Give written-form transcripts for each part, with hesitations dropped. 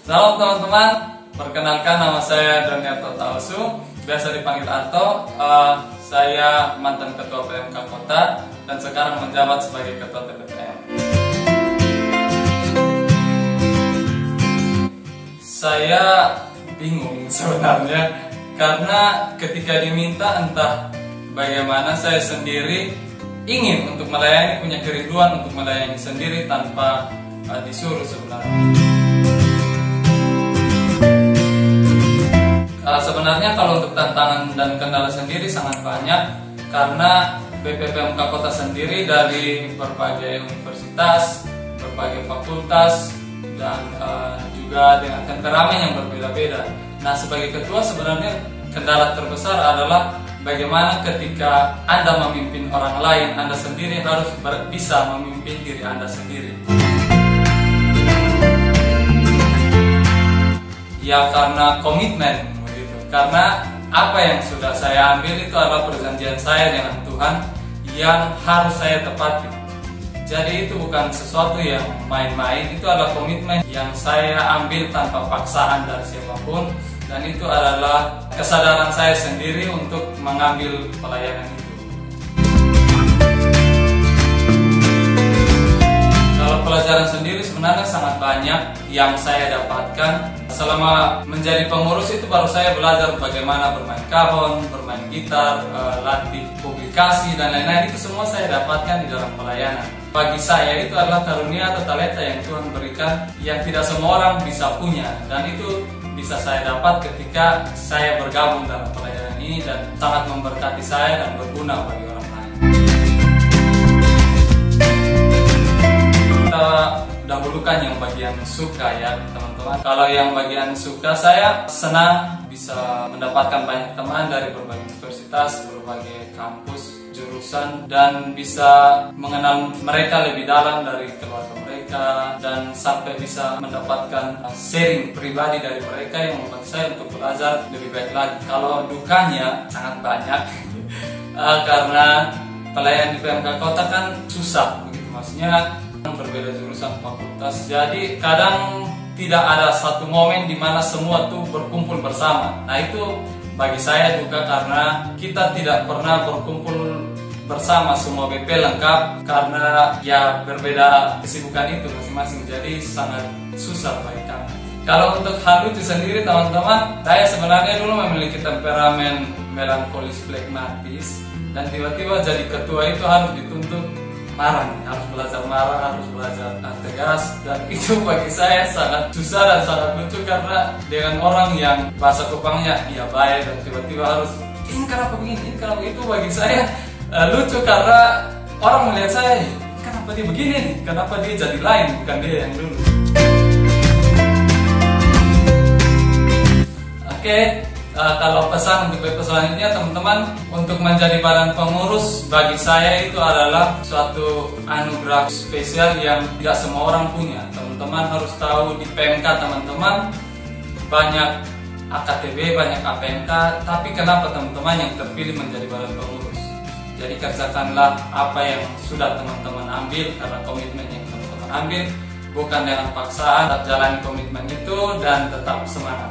Salam teman-teman, perkenalkan nama saya Doniarto Tausu, biasa dipanggil Ato. Saya mantan Ketua PMK Kota dan sekarang menjabat sebagai Ketua TPPM. Saya bingung sebenarnya karena ketika diminta entah bagaimana saya sendiri ingin untuk melayani, punya kerinduan untuk melayani sendiri tanpa disuruh sebenarnya. Sebenarnya kalau untuk tantangan dan kendala sendiri sangat banyak karena BPPMK Kota sendiri dari berbagai universitas, berbagai fakultas dan juga dengan temperamen yang berbeda-beda. Nah, sebagai ketua sebenarnya kendala terbesar adalah bagaimana ketika Anda memimpin orang lain, Anda sendiri harus bisa memimpin diri Anda sendiri. Ya karena komitmen. Karena apa yang sudah saya ambil itu adalah perjanjian saya dengan Tuhan yang harus saya tepati. Jadi itu bukan sesuatu yang main-main, itu adalah komitmen yang saya ambil tanpa paksaan dari siapapun. Dan itu adalah kesadaran saya sendiri untuk mengambil pelayanan itu. Kalau pelajaran sendiri sebenarnya sangat banyak yang saya dapatkan. Selama menjadi pengurus itu baru saya belajar bagaimana bermain kahon, bermain gitar, latih publikasi dan lain-lain. Itu semua saya dapatkan di dalam pelayanan. Bagi saya itu adalah karunia atau talenta yang Tuhan berikan yang tidak semua orang bisa punya. Dan itu bisa saya dapat ketika saya bergabung dalam pelayanan ini dan sangat memberkati saya dan berguna bagi orang lain. Kita dahulukan yang bagian suka ya teman-teman. Kalau yang bagian suka, saya senang bisa mendapatkan banyak teman dari berbagai universitas, berbagai kampus, jurusan, dan bisa mengenal mereka lebih dalam dari keluarga mereka dan sampai bisa mendapatkan sharing pribadi dari mereka yang membuat saya untuk belajar lebih baik lagi. Kalau dukanya sangat banyak karena pelayanan di PMK Kota kan susah begitu, maksudnya berbeda jurusan fakultas, jadi kadang tidak ada satu momen di mana semua tuh berkumpul bersama. Nah itu bagi saya juga karena kita tidak pernah berkumpul bersama semua BP lengkap karena ya berbeda kesibukan itu masing-masing, jadi sangat susah bagi kami. Kalau untuk hal lucu sendiri teman-teman, saya sebenarnya dulu memiliki temperamen melankolis flegmatis dan tiba-tiba jadi ketua itu harus dituntut marah, harus belajar marah, harus belajar tegas, dan itu bagi saya sangat susah dan sangat lucu karena dengan orang yang bahasa Kupangnya ya baik dan tiba-tiba harus ini kenapa begini, ini kenapa itu, bagi saya lucu karena orang melihat saya kenapa dia begini, kenapa dia jadi lain bukan dia yang dulu. Oke. Kalau pesan untuk BP selanjutnya teman-teman, untuk menjadi badan pengurus bagi saya itu adalah suatu anugerah spesial yang tidak semua orang punya. Teman-teman harus tahu di PMK teman-teman banyak AKTB, banyak APMK, tapi kenapa teman-teman yang terpilih menjadi badan pengurus? Jadi kerjakanlah apa yang sudah teman-teman ambil karena komitmen yang teman-teman ambil, bukan dengan paksaan. Tetap jalani komitmen itu dan tetap semangat.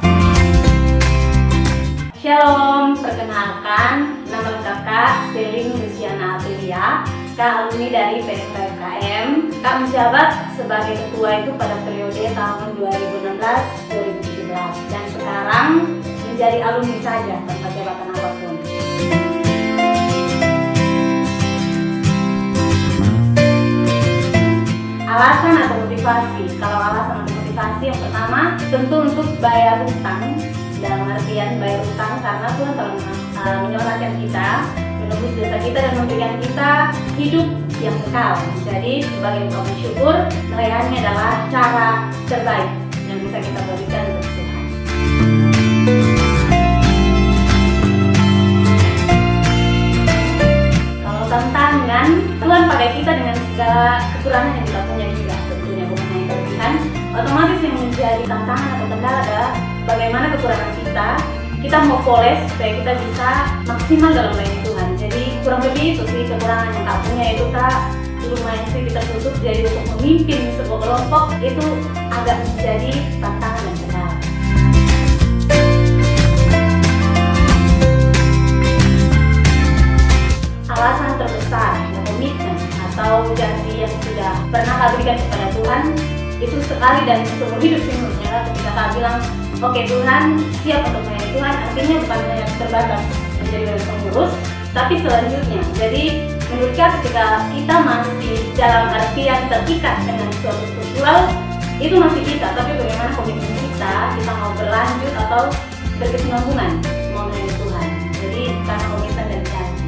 Shalom, perkenalkan nama kakak Selin Luciana Aprilia, Kak alumni dari PMKM. Kak menjabat sebagai ketua itu pada periode tahun 2016-2017 dan sekarang menjadi alumni saja tanpa jabatan apapun. Alasan atau motivasi? Kalau alasan atau motivasi yang pertama tentu untuk bayar hutang. Dalam artian bayar utang karena Tuhan telah menyelamatkan kita, menebus dosa kita dan memberikan kita hidup yang kekal. Jadi sebagai ungkapan bersyukur, melayani adalah cara terbaik yang bisa kita berikan untuk Tuhan. Kalau tantangan, Tuhan pakai kita dengan segala kekurangan yang kita punya juga, tentunya bukan hanya kelebihan. Otomatis yang menjadi tantangan atau kendala adalah bagaimana kekurangan kita mau poles supaya kita bisa maksimal dalam melayani Tuhan. Jadi kurang lebih itu sih kekurangan yang tak punya, itu Kak lumayan sih kita tutup jadi untuk memimpin sebuah kelompok itu agak menjadi tantangan dan kendala. Alasan terbesar dan komitmen atau janji yang sudah pernah Kak berikan kepada Tuhan itu sekali dan seumur hidup sih menurutnya. Ketika Kak bilang, oke Tuhan, siap untuk melayani Tuhan, artinya bukan hanya terbatas menjadi badan pengurus, tapi selanjutnya. Jadi menurut Kak, ketika kita masih dalam artian terikat dengan suatu struktural, itu masih kita, tapi bagaimana komitmen kita mau berlanjut atau berkesinambungan mau melayani Tuhan. Jadi karena komitmen dan janji.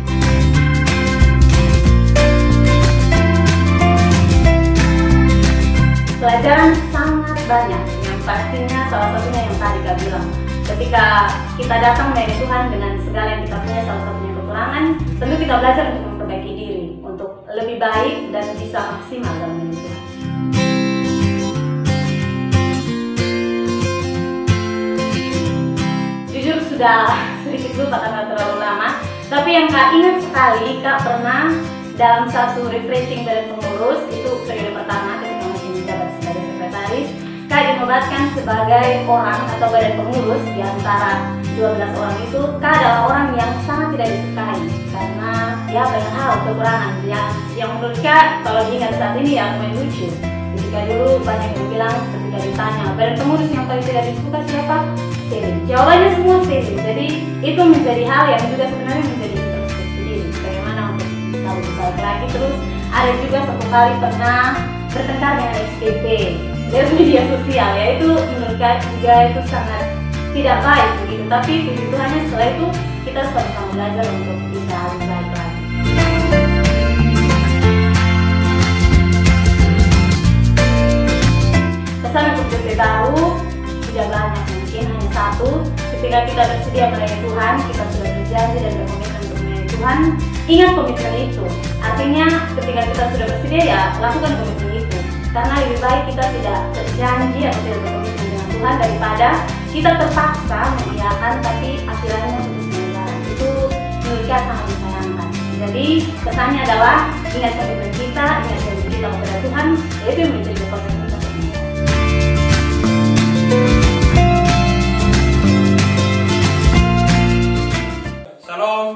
Pelajaran sangat banyak, yang pastinya salah satunya yang tadi Kak bilang, ketika kita datang melayani Tuhan dengan segala yang kita punya, salah satunya kekurangan, tentu kita belajar untuk memperbaiki diri, untuk lebih baik dan bisa maksimal dalam melayani Tuhan. Jujur sudah sedikit lupa karena terlalu lama, tapi yang Kak ingat sekali, Kak pernah dalam satu refreshing badan pengurus, itu periode pertama ketika masih menjabat sebagai sekretaris, Kak dinobatkan sebagai orang atau badan pengurus di antara 12 orang itu. Kak adalah orang yang sangat tidak disukai karena ya banyak hal kekurangan yang menurut Kak kalau diingat saat ini ya lumayan lucu. Ketika dulu banyak yang bilang ketika ditanya badan pengurus yang paling tidak disuka siapa? Seri. Jawabannya semua Seri. Jadi itu menjadi hal yang juga sebenarnya menjadi introspeksi diri. Bagaimana untuk bisa lebih baik lagi. Terus ada juga satu kali pernah bertengkar dengan SPP dari media sosial, ya itu menurut Kak juga itu sangat tidak baik begitu. Tapi puji Tuhannya setelah itu kita sama-sama belajar untuk bisa lebih baik lagi. Pesan untuk diberitahu tidak banyak, mungkin hanya satu. Ketika kita bersedia melayani Tuhan, kita sudah berjanji dan berkomitmen untuk melayani Tuhan, ingat komitmen itu. Artinya ketika kita sudah bersedia ya lakukan komitmen itu. Karena lebih baik kita tidak berjanji atau tidak berkomitmen dengan Tuhan daripada kita terpaksa mengiyakan tapi akhirnya putus menjalan. Itu menurut saya sangat disayangkan. Jadi pesannya adalah ingat komitmen kita, ingat janji kita kepada Tuhan, yaitu yang menjadi komitmen kita. Shalom,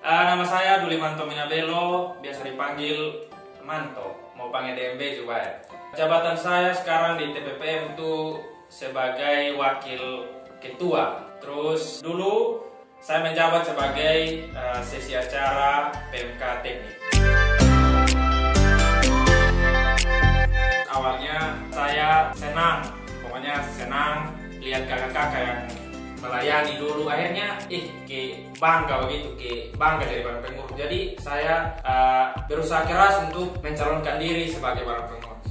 nama saya Dulimanto Minabelo, biasa dipanggil Manto. Mau panggil DMB juga ya. Jabatan saya sekarang di TPPM itu sebagai wakil ketua. Terus dulu saya menjabat sebagai sesi acara PMK Teknik. Awalnya saya senang, pokoknya senang lihat kakak-kakak yang melayani dulu, akhirnya bangga begitu, bangga jadi badan pengurus. Jadi saya berusaha keras untuk mencalonkan diri sebagai badan pengurus.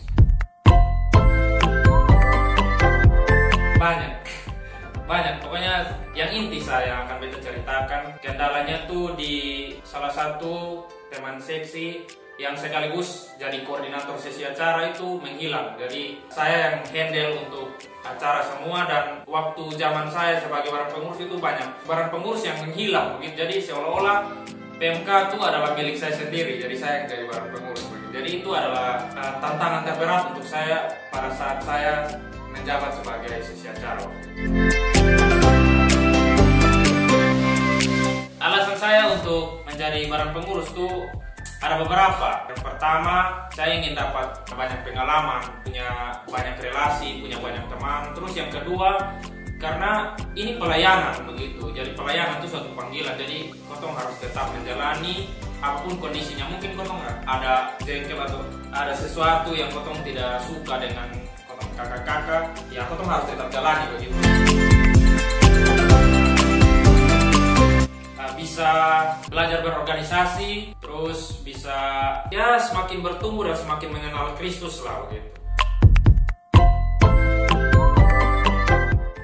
Banyak, pokoknya yang inti saya akan beta ceritakan. Kendalanya tuh di salah satu teman seksi yang sekaligus jadi koordinator sesi acara itu menghilang. Jadi saya yang handle untuk acara semua, dan waktu zaman saya sebagai barang pengurus itu banyak barang pengurus yang menghilang begitu. Jadi seolah-olah PMK itu adalah milik saya sendiri, jadi saya yang jadi barang pengurus begitu. Jadi itu adalah tantangan terberat untuk saya pada saat saya menjabat sebagai sesi acara. Alasan saya untuk menjadi barang pengurus tuh ada beberapa. Yang pertama, saya ingin dapat banyak pengalaman, punya banyak relasi, punya banyak teman. Terus yang kedua, karena ini pelayanan begitu. Jadi pelayanan itu suatu panggilan. Jadi kotong harus tetap menjalani apapun kondisinya. Mungkin kotong ada jengkel atau ada sesuatu yang kotong tidak suka dengan kotong kakak-kakak, ya kotong harus tetap jalani begitu. Bisa belajar berorganisasi, terus bisa ya semakin bertumbuh dan semakin mengenal Kristus lah begitu.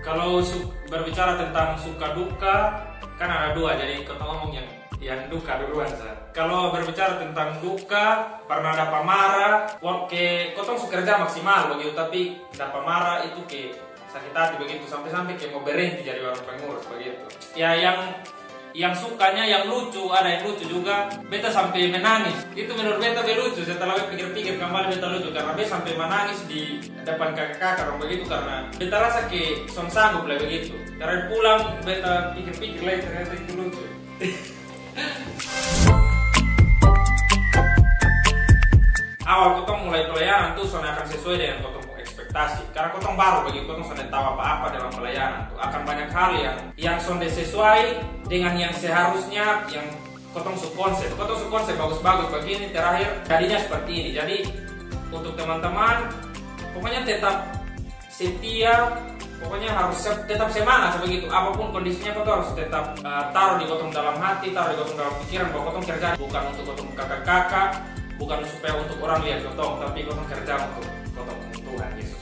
Kalau berbicara tentang suka duka, kan ada dua, jadi kita ngomong yang duka duluan saya. Kalau berbicara tentang duka, pernah dapat marah, oke, kotong kerja maksimal begitu, tapi dapat marah itu ke sakit hati begitu, sampai-sampai kayak mau berhenti jadi orang pengurus begitu. Ya yang sukanya yang lucu, ada yang lucu juga. Beta sampai menangis. Itu menurut beta lucu. Setelah beta pikir-pikir kembali beta lucu karena beta sampai menangis di depan kakak-kakak orang begitu karena beta rasa ke son sanggup lah begitu. Karena pulang beta pikir-pikir lagi ternyata itu lucu. Awal kotong mulai pelayanan tuh soalnya akan sesuai dengan kotong ekspektasi. Karena kotong baru bagi kotong soalnya tahu apa-apa dalam pelayanan tuh akan banyak hal yang sonde sesuai dengan yang seharusnya yang kotong subkonsep. Kotong subkonsep bagus-bagus begini terakhir jadinya seperti ini. Jadi untuk teman-teman pokoknya tetap setia, pokoknya harus tetap semangat begitu. Apapun kondisinya kotong harus tetap taruh di kotong dalam hati, taruh di kotong dalam pikiran bahwa kotong kerja bukan untuk kotong kakak-kakak, bukan supaya untuk orang lihat kotong, tapi kotong kerja untuk kotong Tuhan Yesus.